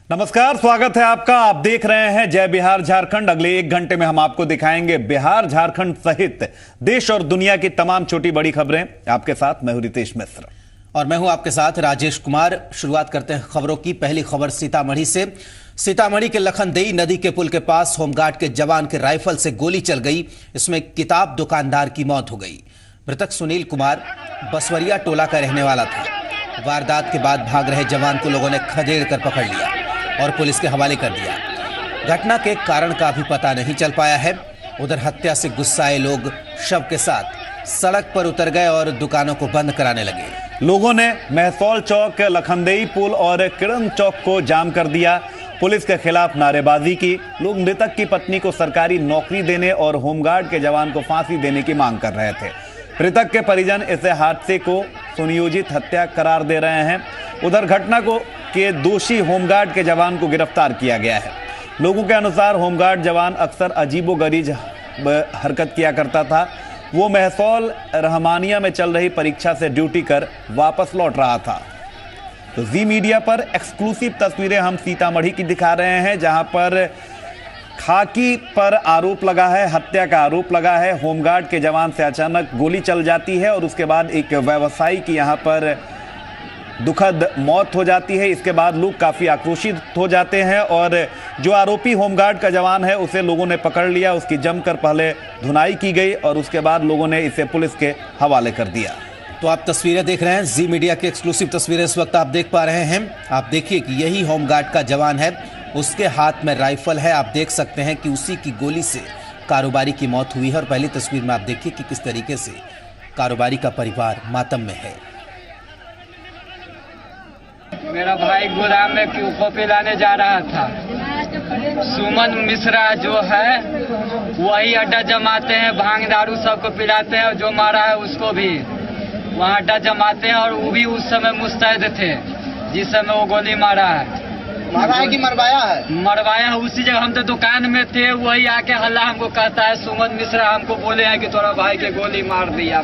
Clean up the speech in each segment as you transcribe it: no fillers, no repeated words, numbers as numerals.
नमस्कार, स्वागत है आपका। आप देख रहे हैं जय बिहार झारखंड। अगले 1 घंटे में हम आपको दिखाएंगे बिहार झारखंड सहित देश और दुनिया की तमाम छोटी बड़ी खबरें। आपके साथ मैं हूं रितेश मिश्र और मैं हूं आपके साथ राजेश कुमार। शुरुआत करते हैं खबरों की। पहली खबर सीतामढ़ी से। सीतामढ़ी के लखनदेई नदी के पुल के पास होमगार्ड के जवान के राइफल से गोली चल गई। इसमें किताब दुकानदार की मौत हो गई। मृतक सुनील कुमार बसवरिया टोला का रहने वाला था। वारदात के बाद भाग रहे जवान को लोगों ने खदेड़ कर पकड़ लिया और पुलिस के हवाले कर दिया। घटना के कारण का भी पता नहीं चल पाया है। उधर हत्या से गुस्साए लोग शव के साथ सड़क पर उतर गए और दुकानों को बंद कराने लगे। लोगों ने महसौल चौक, लखनदेई पुल और किरण चौक को जाम कर दिया। पुलिस के खिलाफ नारेबाजी की। लोग मृतक की पत्नी को सरकारी नौकरी देने और होमगार्ड के जवान को फांसी देने की मांग कर रहे थे। मृतक के परिजन इसे हादसे को सुनियोजित हत्या करार दे रहे हैं। उधर घटना के दोषी होमगार्ड के जवान को गिरफ्तार किया गया है। लोगों के अनुसार होमगार्ड जवान अक्सर अजीबोगरीब हरकत किया करता था। वो महसौल रहमानिया में चल रही परीक्षा से ड्यूटी कर वापस लौट रहा था। तो जी मीडिया पर एक्सक्लूसिव तस्वीरें हम सीतामढ़ी की दिखा रहे हैं, जहां पर खाकी पर आरोप लगा है, हत्या का आरोप लगा है। होमगार्ड के जवान से अचानक गोली चल जाती है और उसके बाद एक व्यवसायी की यहां पर दुखद मौत हो जाती है। इसके बाद लोग काफी आक्रोशित हो जाते हैं और जो आरोपी होमगार्ड का जवान है उसे लोगों ने पकड़ लिया। उसकी जमकर पहले धुनाई की गई और उसके बाद लोगों ने इसे पुलिस के हवाले कर दिया। तो आप तस्वीरें देख रहे हैं, जी मीडिया की एक्सक्लूसिव तस्वीरें इस वक्त आप देख पा रहे हैं। आप देखिए कि यही होमगार्ड का जवान है, उसके हाथ में राइफल है। आप देख सकते हैं कि उसी की गोली से कारोबारी की मौत हुई है। और पहली तस्वीर में आप देखिए कि किस तरीके से कारोबारी का परिवार मातम में है। मेरा भाई गोदाम में कॉफी लाने जा रहा था। सुमन मिश्रा जो है वही अड्डा जमाते हैं, भांग दारू सबको पिलाते हैं और जो मारा है उसको भी वहाँ अड्डा जमाते हैं। और वो भी उस समय मुस्तैद थे जिस समय वो गोली मारा है। मारा है कि मरवाया है? मरवाया है उसी जगह। हम तो दुकान में थे, वही आके हल्ला हमको कहता है सुमन मिश्रा हमको बोले हैं कि तोरा भाई के गोली मार दिया।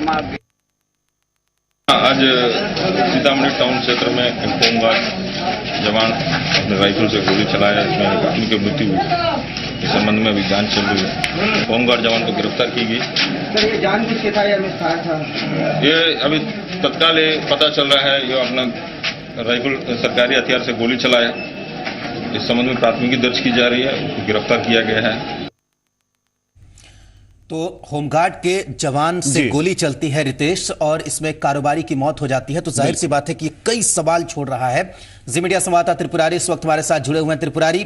आज सीतामढ़ी टाउन क्षेत्र में एक होमगार्ड जवान अपने राइफल से गोली चलाया, इसमें एक आदमी की मृत्यु हुई। इस संबंध में अभी जांच चल रही है। होमगार्ड जवान को गिरफ्तार की गई। सर, ये जानबूझ के था या मिसफायर था? ये अभी तत्काल पता चल रहा है। ये अपना राइफल सरकारी हथियार से गोली चलाया। इस संबंध में प्राथमिकी दर्ज की जा रही है, उसको गिरफ्तार किया गया है। तो होमगार्ड के जवान से गोली चलती है रितेश, और इसमें कारोबारी की मौत हो जाती है। तो जाहिर सी बात है कि कई सवाल छोड़ रहा है। जी मीडिया संवाददाता त्रिपुरारी इस वक्त हमारे साथ जुड़े हुए हैं। त्रिपुरारी,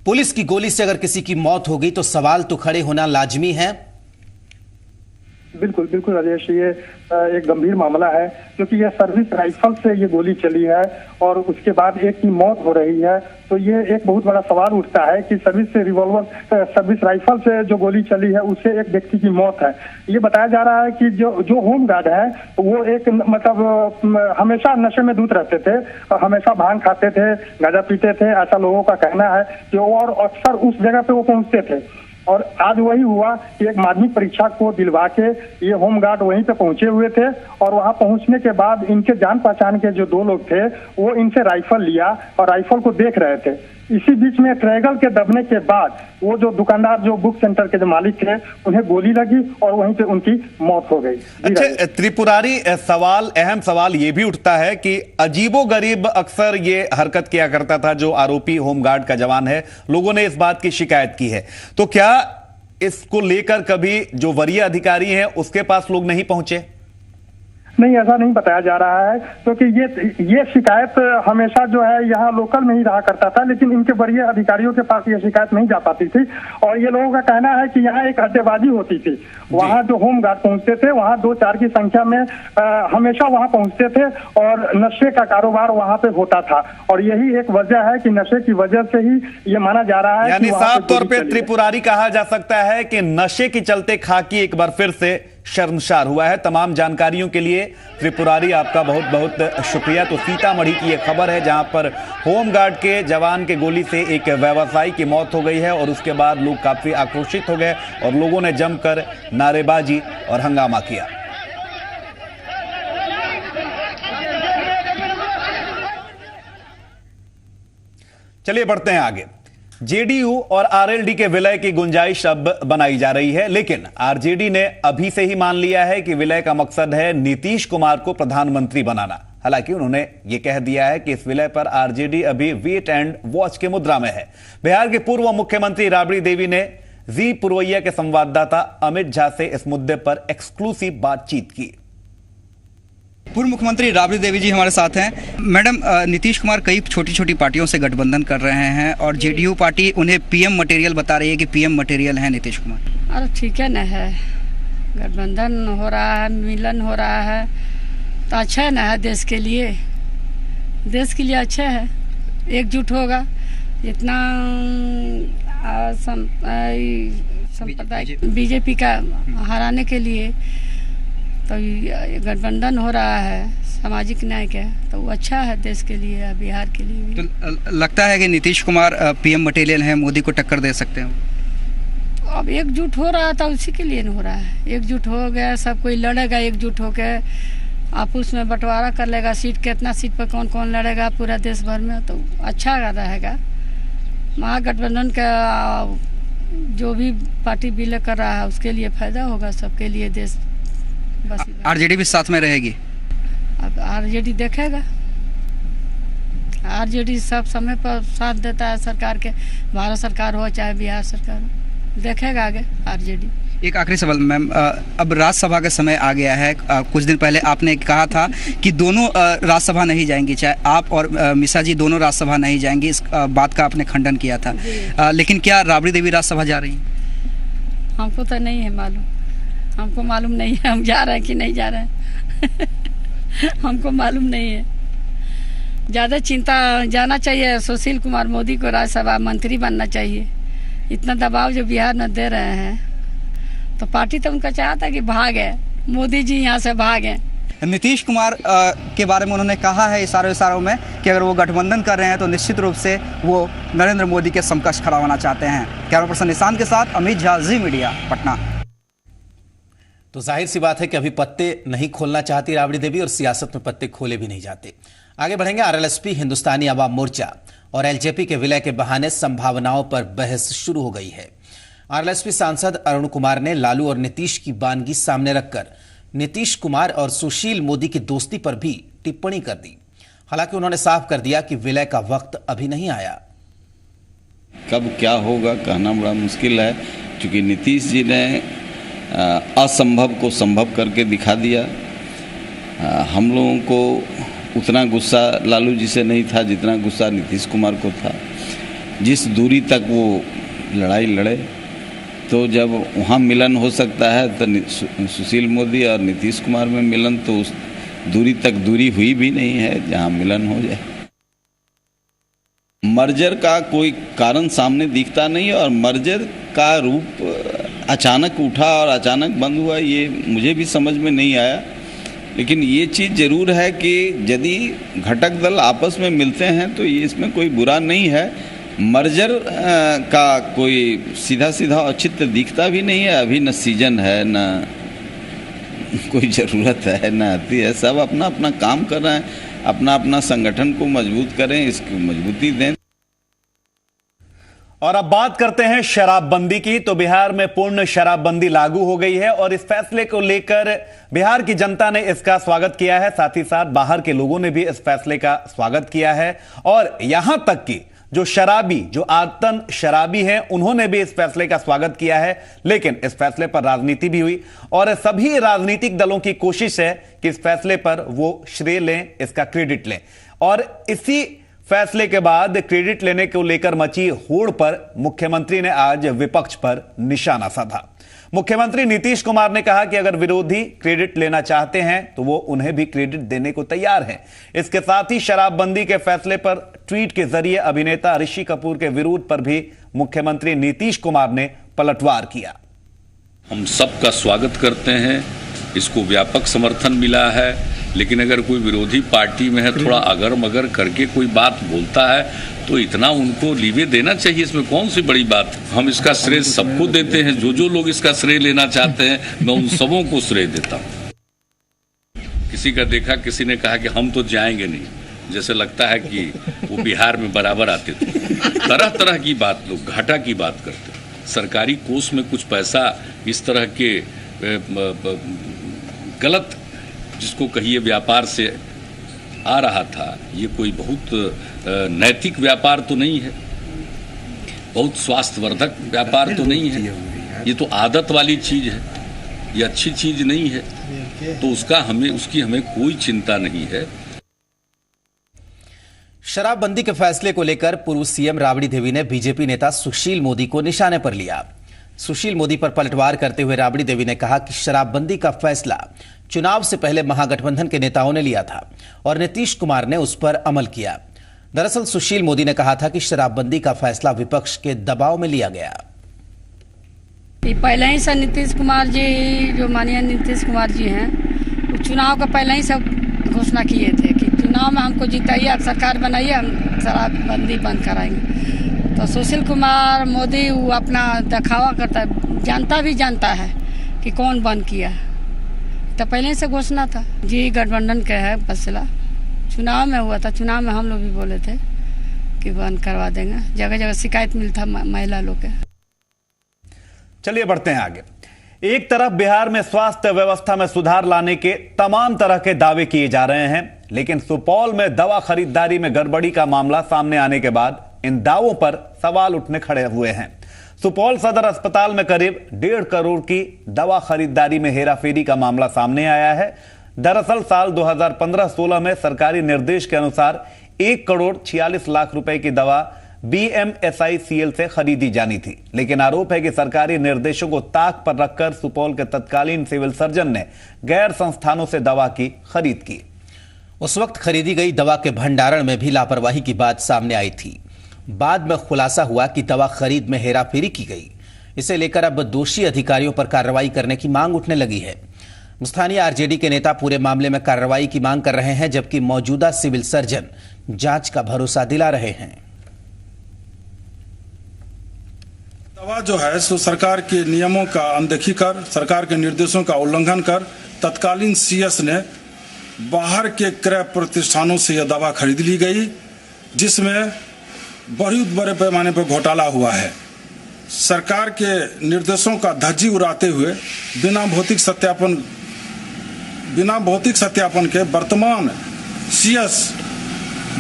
पुलिस की गोली से अगर किसी की मौत हो गई तो सवाल तो खड़े होना लाजमी है। बिल्कुल बिल्कुल राजेश, ये एक गंभीर मामला है क्योंकि ये सर्विस राइफल से ये गोली चली है और उसके बाद एक की मौत हो रही है। तो ये एक बहुत बड़ा सवाल उठता है कि सर्विस राइफल से जो गोली चली है उससे एक व्यक्ति की मौत है। ये बताया जा रहा है कि जो होमगार्ड है वो एक मतलब हमेशा नशे में धुत रहते थे, हमेशा भांग खाते थे, गांजा पीते थे, ऐसा लोगों का कहना है कि और अक्सर उस जगह पे वो पहुंचते थे। और आज वही हुआ कि एक माध्यमिक परीक्षा को दिलवा के ये होमगार्ड वहीं पे पहुंचे हुए थे और वहां पहुंचने के बाद इनके जान पहचान के जो 2 लोग थे वो इनसे राइफल लिया और राइफल को देख रहे थे। इसी बीच में ट्रैगल के दबने के बाद वो जो दुकानदार, जो बुक सेंटर के जो मालिक थे, उन्हें गोली लगी और वहीं पे उनकी मौत हो गई। अच्छा त्रिपुरारी, अहम सवाल ये भी उठता है कि अजीबोगरीब अक्सर ये हरकत किया करता था जो आरोपी होमगार्ड का जवान है। लोगों ने इस बात की शिकायत की है। तो क्या इसको लेकर कभी जो वरीय अधिकारी हैं उसके पास लोग नहीं पहुंचे? नहीं, ऐसा नहीं बताया जा रहा है क्योंकि ये शिकायत हमेशा जो है यहाँ लोकल में ही रहा करता था, लेकिन इनके वरीय अधिकारियों के पास ये शिकायत नहीं जा पाती थी। और ये लोगों का कहना है कि यहाँ एक अड्डेबाजी होती थी। वहाँ जो होमगार्ड पहुंचते थे वहाँ 2-4 की संख्या में हमेशा वहाँ पहुंचते थे और नशे का कारोबार वहाँ पे होता था। और यही एक वजह है कि नशे की वजह से ही ये माना जा रहा है। यानी साफ तौर पर त्रिपुरारी कहा जा सकता है कि नशे के चलते खाकी एक बार फिर से शर्मसार हुआ है। तमाम जानकारियों के लिए त्रिपुरारी आपका बहुत बहुत शुक्रिया। तो सीतामढ़ी की यह खबर है जहां पर होमगार्ड के जवान के गोली से एक व्यवसायी की मौत हो गई है और उसके बाद लोग काफी आक्रोशित हो गए और लोगों ने जमकर नारेबाजी और हंगामा किया। चलिए बढ़ते हैं आगे। जेडीयू और आरएलडी के विलय की गुंजाइश अब बनाई जा रही है, लेकिन आरजेडी ने अभी से ही मान लिया है कि विलय का मकसद है नीतीश कुमार को प्रधानमंत्री बनाना। हालांकि उन्होंने यह कह दिया है कि इस विलय पर आरजेडी अभी वेट एंड वॉच के मुद्रा में है। बिहार के पूर्व मुख्यमंत्री राबड़ी देवी ने जी पुरवैया के संवाददाता अमित झा से इस मुद्दे पर एक्सक्लूसिव बातचीत की। पूर्व मुख्यमंत्री राबड़ी देवी जी हमारे साथ हैं। मैडम, नीतीश कुमार कई छोटी छोटी पार्टियों से गठबंधन कर रहे हैं और जेडीयू पार्टी उन्हें पीएम मटेरियल बता रही है कि पीएम मटेरियल है नीतीश कुमार। अरे ठीक है ना, है गठबंधन हो रहा है, मिलन हो रहा है तो अच्छा है ना, है देश के लिए, देश के लिए अच्छा है। एकजुट होगा इतना सांप्रदायिक बीजेपी का हराने के लिए, तो गठबंधन हो रहा है सामाजिक न्याय का, तो वो अच्छा है देश के लिए, बिहार के लिए भी। तो लगता है कि नीतीश कुमार पीएम मटेरियल है, मोदी को टक्कर दे सकते हैं। अब एकजुट हो रहा था उसी के लिए हो रहा है, एकजुट हो गया, सब कोई लड़ेगा एकजुट होकर, आपस में बंटवारा कर लेगा सीट, कितना सीट पर कौन कौन लड़ेगा पूरा देश भर में, तो अच्छा रहेगा। महागठबंधन का जो भी पार्टी विलय कर रहा है उसके लिए फायदा होगा, सबके लिए, देश बस। आरजेडी भी साथ में रहेगी? अब आरजेडी देखेगा, आरजेडी सब समय पर साथ देता है सरकार के, भारत सरकार हो चाहे बिहार सरकार हो, देखेगा आगे आरजेडी। एक आखिरी सवाल मैम, अब राज्यसभा का समय आ गया है। कुछ दिन पहले आपने कहा था कि दोनों राज्यसभा नहीं जाएंगी, चाहे आप और मिश्रा जी दोनों राज्यसभा नहीं जाएंगी, इस बात का आपने खंडन किया था। लेकिन क्या राबड़ी देवी राज्यसभा जा रही हैं? हमको तो नहीं है मालूम, हमको मालूम नहीं है हम जा रहे हैं कि नहीं जा रहे हैं हमको मालूम नहीं है। ज़्यादा चिंता जाना चाहिए, सुशील कुमार मोदी को राज्यसभा मंत्री बनना चाहिए। इतना दबाव जो बिहार में दे रहे हैं, तो पार्टी तो उनका चाहता कि भागे, मोदी जी यहाँ से भागे। नीतीश कुमार के बारे में उन्होंने कहा है इशारों में कि अगर वो गठबंधन कर रहे हैं तो निश्चित रूप से वो नरेंद्र मोदी के समकक्ष खड़ा होना चाहते हैं। कैमरा पर्सन निशान के साथ अमित झा, जी मीडिया, पटना। तो जाहिर सी बात है कि अभी पत्ते नहीं खोलना चाहती राबड़ी देवी और सियासत में पत्ते खोले भी नहीं जाते। आगे बढ़ेंगे। आरएलएसपी, हिंदुस्तानी अवाम मोर्चा और एलजेपी के विलय के बहाने संभावनाओं पर बहस शुरू हो गई है। आरएलएसपी सांसद अरुण कुमार ने लालू और नीतीश की बानगी सामने रखकर नीतीश कुमार और सुशील मोदी की दोस्ती पर भी टिप्पणी कर दी। हालांकि उन्होंने साफ कर दिया कि विलय का वक्त अभी नहीं आया। कब क्या होगा कहना बड़ा मुश्किल है, क्योंकि नीतीश जी ने असंभव को संभव करके दिखा दिया। हम लोगों को उतना गुस्सा लालू जी से नहीं था जितना गुस्सा नीतीश कुमार को था। जिस दूरी तक वो लड़ाई लड़े, तो जब वहाँ मिलन हो सकता है तो सुशील मोदी और नीतीश कुमार में मिलन, तो उस दूरी तक दूरी हुई भी नहीं है जहाँ मिलन हो जाए। मर्जर का कोई कारण सामने दिखता नहीं, और मर्जर का रूप अचानक उठा और अचानक बंद हुआ, ये मुझे भी समझ में नहीं आया। लेकिन ये चीज़ जरूर है कि यदि घटक दल आपस में मिलते हैं तो ये इसमें कोई बुरा नहीं है। मर्जर का कोई सीधा सीधा औचित्य दिखता भी नहीं है। अभी न सीजन है, न कोई ज़रूरत है, न आती है। सब अपना अपना काम कर रहे हैं, अपना अपना संगठन को मजबूत करें, इसको मजबूती दें। और अब बात करते हैं शराबबंदी की। तो बिहार में पूर्ण शराबबंदी लागू हो गई है और इस फैसले को लेकर बिहार की जनता ने इसका स्वागत किया है। साथ ही साथ बाहर के लोगों ने भी इस फैसले का स्वागत किया है और यहां तक कि जो आतन शराबी हैं, उन्होंने भी इस फैसले का स्वागत किया है। लेकिन इस फैसले पर राजनीति भी हुई और सभी राजनीतिक दलों की कोशिश है कि इस फैसले पर वो श्रेय लें, इसका क्रेडिट लें। और इसी फैसले के बाद क्रेडिट लेने को लेकर मची होड़ पर मुख्यमंत्री ने आज विपक्ष पर निशाना साधा। मुख्यमंत्री नीतीश कुमार ने कहा कि अगर विरोधी क्रेडिट लेना चाहते हैं तो वो उन्हें भी क्रेडिट देने को तैयार हैं। इसके साथ ही शराबबंदी के फैसले पर ट्वीट के जरिए अभिनेता ऋषि कपूर के विरोध पर भी मुख्यमंत्री नीतीश कुमार ने पलटवार किया। हम सबका स्वागत करते हैं, इसको व्यापक समर्थन मिला है। लेकिन अगर कोई विरोधी पार्टी में है, थोड़ा अगर मगर करके कोई बात बोलता है तो इतना उनको लीवे देना चाहिए। इसमें कौन सी बड़ी बात है। हम इसका श्रेय सबको देते हैं। जो लोग इसका श्रेय लेना चाहते हैं, मैं उन सबों को श्रेय देता हूं। किसी का देखा, किसी ने कहा कि हम तो जाएंगे नहीं। जैसे लगता है कि वो बिहार में बराबर आते थे। तरह तरह की बात, लोग घाटा की बात करते हैं। सरकारी कोष में कुछ पैसा इस तरह के गलत, जिसको कहिए व्यापार से आ रहा था, ये कोई बहुत नैतिक व्यापार तो नहीं है, बहुत स्वास्थ्यवर्धक व्यापार तो नहीं है, ये तो आदत वाली चीज है, ये अच्छी चीज नहीं है, तो उसकी हमें कोई चिंता नहीं है। शराबबंदी के फैसले को लेकर पूर्व सीएम राबड़ी देवी ने बीजेपी नेता सुशील मोदी को निशाने पर लिया। सुशील मोदी पर पलटवार करते हुए राबड़ी देवी ने कहा कि शराबबंदी का फैसला चुनाव से पहले महागठबंधन के नेताओं ने लिया था और नीतीश कुमार ने उस पर अमल किया। दरअसल सुशील मोदी ने कहा था कि शराबबंदी का फैसला विपक्ष के दबाव में लिया गया। पहले ही से नीतीश कुमार जी, जो माननीय नीतीश कुमार जी हैं, वो चुनाव का पहले ही सब घोषणा किए थे कि चुनाव में हमको जिताइए, आप सरकार बनाइए, हम शराबबंदी बंद कराएंगे। तो सुशील कुमार मोदी वो अपना दिखावा करता है, जानता है कि कौन बंद किया, तो पहले से घोषणा था जी। गठबंधन का है फैसला, चुनाव में हुआ था, चुनाव में हम लोग भी बोले थे कि बंद करवा देंगे, जगह जगह शिकायत मिलता महिला लोग के। चलिए बढ़ते हैं आगे। एक तरफ बिहार में स्वास्थ्य व्यवस्था में सुधार लाने के तमाम तरह के दावे किए जा रहे हैं, लेकिन सुपौल में दवा खरीदारी में गड़बड़ी का मामला सामने आने के बाद इन दावों पर सवाल उठने खड़े हुए हैं। सुपौल सदर अस्पताल में करीब 1.5 करोड़ की दवा खरीदारी में हेराफेरी का मामला सामने आया है। दरअसल साल 2015-16 में सरकारी निर्देश के अनुसार 1 करोड़ 46 लाख रुपए की दवा BMSICL से खरीदी जानी थी, लेकिन आरोप है कि सरकारी निर्देशों को ताक पर रखकर सुपौल के तत्कालीन सिविल सर्जन ने गैर संस्थानों से दवा की खरीद की। उस वक्त खरीदी गई दवा के भंडारण में भी लापरवाही की बात सामने आई थी। बाद में खुलासा हुआ कि दवा खरीद में हेराफेरी की गई। इसे लेकर अब दोषी अधिकारियों पर कार्रवाई करने की मांग उठने लगी है। स्थानीय आरजेडी के नेता पूरे मामले में कार्रवाई की मांग कर रहे हैं, जबकि मौजूदा सिविल सर्जन जांच का भरोसा दिला रहे हैं। दवा जो है सो सरकार के नियमों का अनदेखी कर, सरकार के निर्देशों का उल्लंघन कर तत्कालीन CS ने बाहर के क्रय प्रतिष्ठानों से यह दवा खरीद ली गई, जिसमें बहुत बड़े पैमाने पर घोटाला हुआ है। सरकार के निर्देशों का धज्जी उड़ाते हुए बिना भौतिक सत्यापन के वर्तमान CS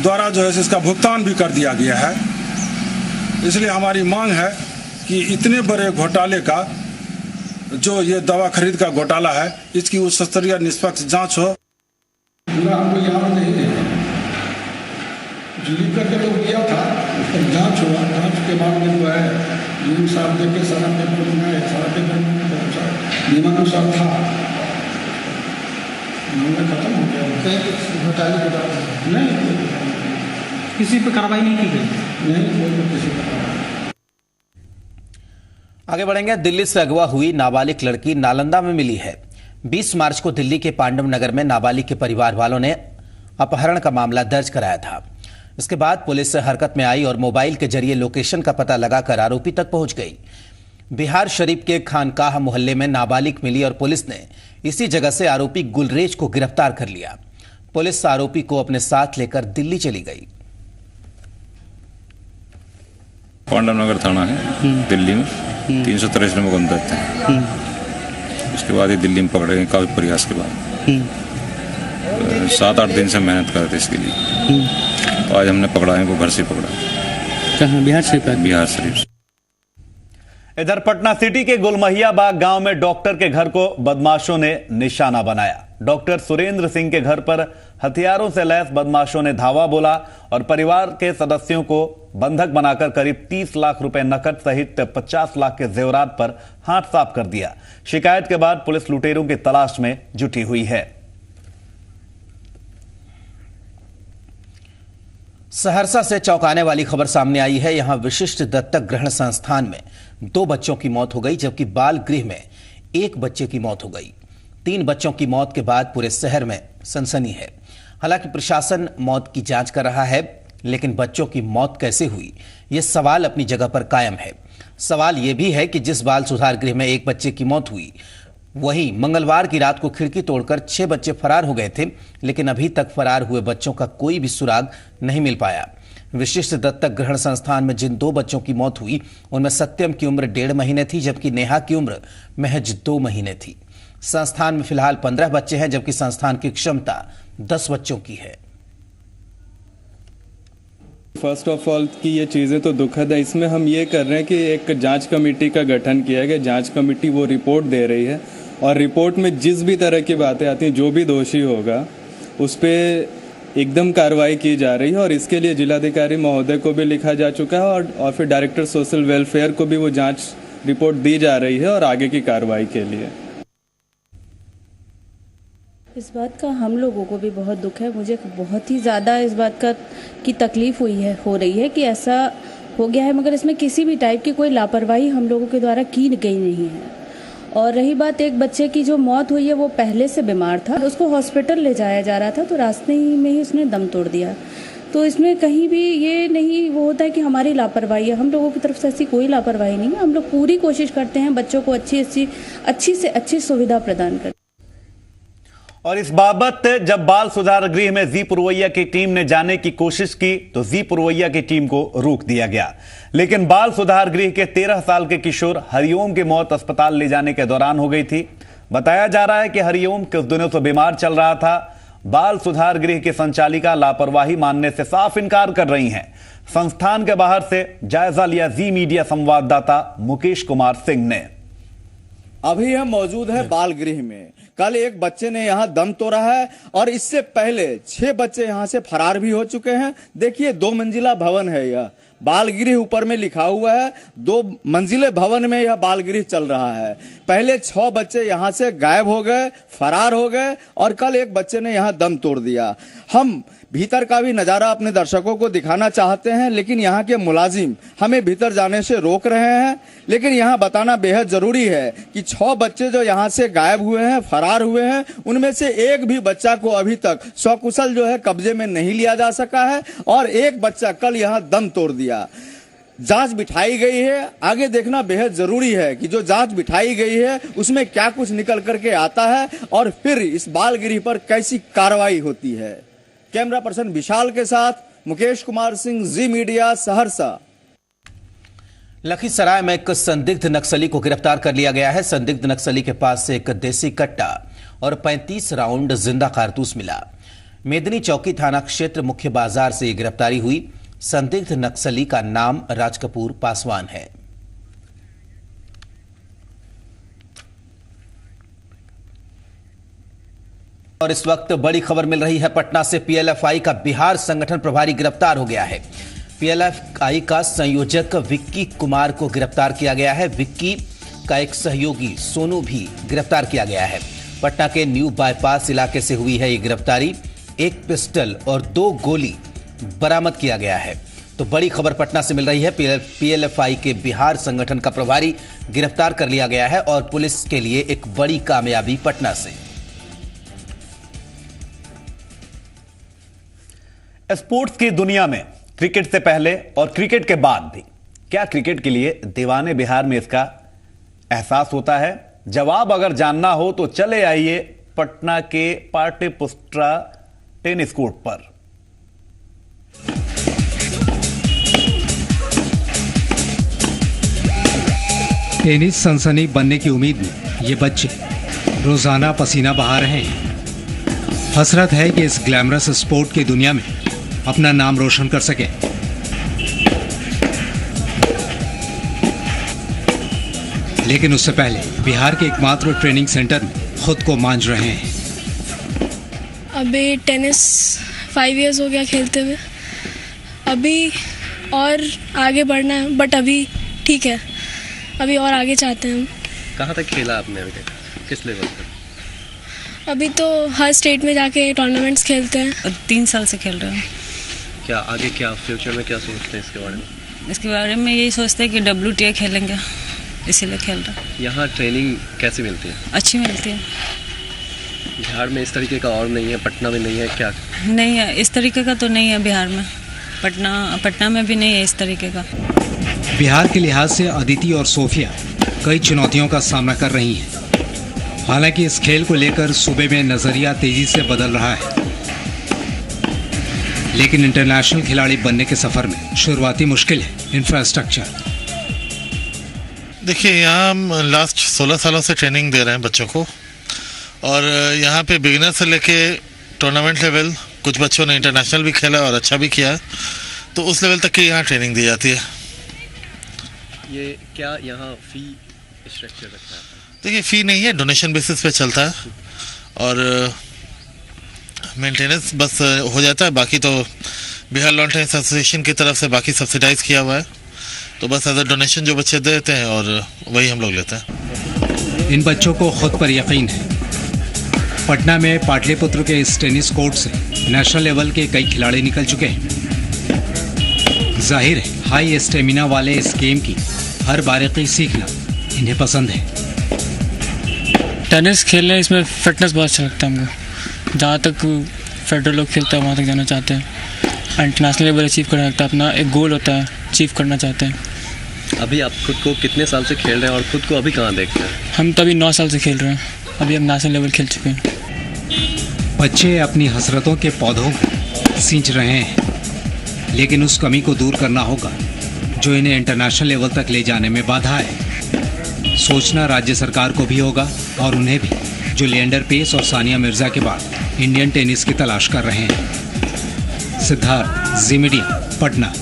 द्वारा जो है इसका भुगतान भी कर दिया गया है। इसलिए हमारी मांग है कि इतने बड़े घोटाले का, जो ये दवा खरीद का घोटाला है, इसकी उच्च स्तरीय निष्पक्ष जांच हो। हमको याद नहीं है, जुली करके तो किया था, उस पर जांच हुआ, जांच के बाद में जो है साहब देख के सारा पेपर में सारा पेपर नियमानुसार था, खत्म हो गया। घोटाले के बाद नहीं किसी पर कार्रवाई नहीं की गई, नहीं किसी पर। आगे बढ़ेंगे। दिल्ली से अगवा हुई नाबालिग लड़की नालंदा में मिली है। 20 मार्च को दिल्ली के पांडव नगर में नाबालिग के परिवार वालों ने अपहरण का मामला दर्ज कराया था। इसके बाद पुलिस हरकत में आई और मोबाइल के जरिए लोकेशन का पता लगाकर आरोपी तक पहुंच गई। बिहार शरीफ के खानकाह मोहल्ले में नाबालिग मिली और पुलिस ने इसी जगह से आरोपी गुलरेज को गिरफ्तार कर लिया। पुलिस आरोपी को अपने साथ लेकर दिल्ली चली गई। पांडव नगर थाना है दिल्ली में, 363 नंबर को अंदर थे। उसके बाद ये दिल्ली में पकड़े गए काफी प्रयास के बाद। 7-8 दिन से मेहनत कर रहे थे इसके लिए, तो आज हमने पकड़ा है, वो घर से पकड़ा। कहाँ? बिहार शरीफ? बिहार शरीफ। इधर पटना सिटी के गुलमहिया बाग गांव में डॉक्टर के घर को बदमाशों ने निशाना बनाया। डॉक्टर सुरेंद्र सिंह के घर पर हथियारों से लैस बदमाशों ने धावा बोला और परिवार के सदस्यों को बंधक बनाकर करीब 30 लाख रुपए नकद सहित 50 लाख के जेवरात पर हाथ साफ कर दिया। शिकायत के बाद पुलिस लुटेरों की तलाश में जुटी हुई है। सहरसा से चौंकाने वाली खबर सामने आई है। यहां विशिष्ट दत्तक ग्रहण संस्थान में 2 बच्चों की मौत हो गई, जबकि बाल गृह में 1 बच्चे की मौत हो गई। 3 बच्चों की मौत के बाद पूरे शहर में सनसनी है। हालांकि प्रशासन मौत की जांच कर रहा है, लेकिन बच्चों की मौत कैसे हुई, यह सवाल अपनी जगह पर कायम है। सवाल यह भी है कि जिस बाल सुधार गृह में 1 बच्चे की मौत हुई, वहीं मंगलवार की रात को खिड़की तोड़कर 6 बच्चे फरार हो गए थे, लेकिन अभी तक फरार हुए बच्चों का कोई भी सुराग नहीं मिल पाया। विशिष्ट दत्तक ग्रहण संस्थान में जिन 2 बच्चों की मौत हुई उनमें सत्यम की उम्र 1.5 महीने थी, जबकि नेहा की उम्र महज 2 महीने थी। संस्थान में फिलहाल 15 बच्चे हैं, जबकि संस्थान की क्षमता 10 बच्चों की है। फर्स्ट ऑफ ऑल कि ये चीज़ें तो दुखद है। इसमें हम ये कर रहे हैं कि एक जांच कमेटी का गठन किया गया। जांच कमेटी वो रिपोर्ट दे रही है और रिपोर्ट में जिस भी तरह की बातें आती हैं, जो भी दोषी होगा उस पर एकदम कार्रवाई की जा रही है। और इसके लिए जिलाधिकारी महोदय को भी लिखा जा चुका है और फिर डायरेक्टर सोशल वेलफेयर को भी वो जांच रिपोर्ट दी जा रही है और आगे की कार्रवाई के लिए। इस बात का हम लोगों को भी बहुत दुख है। मुझे बहुत ही ज़्यादा इस बात की तकलीफ़ हो रही है कि ऐसा हो गया है, मगर इसमें किसी भी टाइप की कोई लापरवाही हम लोगों के द्वारा की गई नहीं है। और रही बात एक बच्चे की जो मौत हुई है, वो पहले से बीमार था, उसको हॉस्पिटल ले जाया जा रहा था, तो रास्ते में ही उसने दम तोड़ दिया। तो इसमें कहीं भी ये नहीं वो होता है कि हमारी लापरवाही है। हम लोगों की तरफ से ऐसी कोई लापरवाही नहीं है। हम लोग पूरी कोशिश करते हैं बच्चों को अच्छी से अच्छी सुविधा प्रदान करें। और इस बाबत जब बाल सुधार गृह में जी पुरवैया की टीम ने जाने की कोशिश की तो जी पुरवैया की टीम को रोक दिया गया। लेकिन बाल सुधार गृह के 13 साल के किशोर हरिओम की मौत अस्पताल ले जाने के दौरान हो गई थी। बताया जा रहा है कि हरिओम कुछ दिनों से बीमार चल रहा था। बाल सुधार गृह की संचालिका लापरवाही मानने से साफ इनकार कर रही हैं। संस्थान के बाहर से जायजा लिया जी मीडिया संवाददाता मुकेश कुमार सिंह ने। अभी हम मौजूद है बाल गृह में। कल एक बच्चे ने यहाँ दम तोड़ा है और इससे पहले 6 बच्चे यहाँ से फरार भी हो चुके हैं। देखिए 2 मंजिला भवन है यह बाल गृह, ऊपर में लिखा हुआ है 2 मंजिले भवन में यह बाल गृह चल रहा है। पहले 6 बच्चे यहाँ से गायब हो गए, फरार हो गए और कल एक बच्चे ने यहाँ दम तोड़ दिया। हम भीतर का भी नजारा अपने दर्शकों को दिखाना चाहते हैं, लेकिन यहाँ के मुलाजिम हमें भीतर जाने से रोक रहे हैं। लेकिन यहाँ बताना बेहद जरूरी है कि 6 बच्चे जो यहाँ से गायब हुए हैं, फरार हुए हैं, उनमें से एक भी बच्चा को अभी तक सकुशल जो है कब्जे में नहीं लिया जा सका है और एक बच्चा कल यहाँ दम तोड़ दिया। जांच बिठाई गई है, आगे देखना बेहद जरूरी है कि जो जांच बिठाई गई है उसमें क्या कुछ निकल करके आता है और फिर इस बाल गृह पर कैसी कार्रवाई होती है। कैमरा पर्सन विशाल के साथ मुकेश कुमार सिंह, जी मीडिया, सहरसा। लखीसराय में एक संदिग्ध नक्सली को गिरफ्तार कर लिया गया है। संदिग्ध नक्सली के पास से एक देसी कट्टा और 35 राउंड जिंदा कारतूस मिला। मेदनी चौकी थाना क्षेत्र मुख्य बाजार से गिरफ्तारी हुई। संदिग्ध नक्सली का नाम राजकपूर पासवान है। और इस वक्त बड़ी खबर मिल रही है पटना से। पीएलएफआई का बिहार संगठन प्रभारी गिरफ्तार हो गया है। पीएलएफआई का संयोजक विक्की कुमार को गिरफ्तार किया गया है। विक्की का एक सहयोगी सोनू भी गिरफ्तार किया गया है। पटना के न्यू बाईपास इलाके से हुई है ये गिरफ्तारी। एक पिस्टल और 2 गोली बरामद किया गया है। तो बड़ी खबर पटना से मिल रही है। पीएलएफआई के बिहार संगठन का प्रभारी गिरफ्तार कर लिया गया है और पुलिस के लिए एक बड़ी कामयाबी पटना से। स्पोर्ट्स की दुनिया में क्रिकेट से पहले और क्रिकेट के बाद भी क्या क्रिकेट के लिए दीवाने बिहार में इसका एहसास होता है? जवाब अगर जानना हो तो चले आइए पटना के पाटलिपुत्रा टेनिस कोर्ट पर। टेनिस सनसनी बनने की उम्मीद में ये बच्चे रोजाना पसीना बहा रहे हैं। हसरत है कि इस ग्लैमरस स्पोर्ट की दुनिया में अपना नाम रोशन कर सके। लेकिन उससे पहले बिहार के एकमात्र ट्रेनिंग सेंटर में खुद को मांझ रहे हैं। अभी टेनिस 5 इयर्स हो गया खेलते हुए। अभी और आगे बढ़ना है, बट अभी ठीक है, अभी और आगे चाहते हैं हम। कहाँ तक खेला आपने अभी तक, किस लेवल पर? अभी तो हर स्टेट में जाके टूर्नामेंट्स खेलते हैं। 3 साल से खेल रहे हैं। क्या आगे, क्या फ्यूचर में क्या सोचते हैं इसके बारे में? इसके बारे में यही सोचते हैं कि WTA खेलेंगे, इसीलिए खेल रहे हैं। यहाँ ट्रेनिंग कैसी मिलती है? अच्छी मिलती है। बिहार में इस तरीके का और नहीं है, पटना में नहीं है क्या? नहीं है, इस तरीके का तो नहीं है बिहार में। पटना में भी नहीं है इस तरीके का। बिहार के लिहाज से अदिति और सोफिया कई चुनौतियों का सामना कर रही हैं। हालांकि इस खेल को लेकर सूबे में नजरिया तेजी से बदल रहा है, लेकिन इंटरनेशनल खिलाड़ी बनने के सफर में शुरुआती मुश्किल है इंफ्रास्ट्रक्चर। देखिए, यहाँ हम लास्ट 16 सालों से ट्रेनिंग दे रहे हैं बच्चों को, और यहाँ पे बिगिनर से लेके टूर्नामेंट लेवल, कुछ बच्चों ने इंटरनेशनल भी खेला और अच्छा भी किया, तो उस लेवल तक की यहाँ ट्रेनिंग दी जाती है। ये क्या यहाँ फी स्ट्रक्चर रखता है? देखिए, फ़ी नहीं है, डोनेशन बेसिस पे चलता है, और मेंटेनेंस बस हो जाता है। बाकी तो बिहार लॉन टेनिस एसोसिएशन की तरफ से बाकी सब्सिडाइज किया हुआ है, तो बस एज अ डोनेशन जो बच्चे देते हैं और वही हम लोग लेते हैं। इन बच्चों को खुद पर यकीन है। पटना में पाटलिपुत्र के इस टेनिस कोर्ट से नेशनल लेवल के कई खिलाड़ी निकल चुके हैं। जाहिर है, हाई स्टेमिना वाले इस गेम की हर बारीकी सीखना इन्हें पसंद है। टेनिस खेलने इसमें फिटनेस बहुत अच्छा लगता है हमको। जहाँ तक फेडरल लोग खेलते हैं वहाँ तक जाना चाहते हैं, इंटरनेशनल लेवल अचीव करना लगता है, अपना एक गोल होता है, अचीव करना चाहते हैं। अभी आप खुद को कितने साल से खेल रहे हैं और खुद को अभी कहाँ देखते हैं? हम तो अभी 9 साल से खेल रहे हैं, अभी हम नेशनल लेवल खेल चुके हैं। बच्चे अपनी हसरतों के पौधों को सींच रहे हैं, लेकिन उस कमी को दूर करना होगा जो इन्हें इंटरनेशनल लेवल तक ले जाने में बाधा है। सोचना राज्य सरकार को भी होगा और उन्हें भी, जो लिएंडर पेस और सानिया मिर्जा के बाद इंडियन टेनिस की तलाश कर रहे हैं। सिद्धार्थ, जी मीडिया, पटना।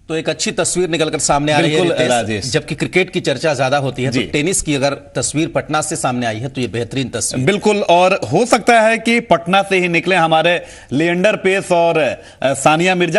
तो एक अच्छी तस्वीर निकलकर सामने आ रही है राजेश। जबकि क्रिकेट की चर्चा ज्यादा होती है, तो टेनिस की अगर तस्वीर पटना से सामने आई है तो ये बेहतरीन तस्वीर। बिल्कुल, और हो सकता है कि पटना से ही निकले हमारे लिएंडर पेस और सानिया मिर्जा।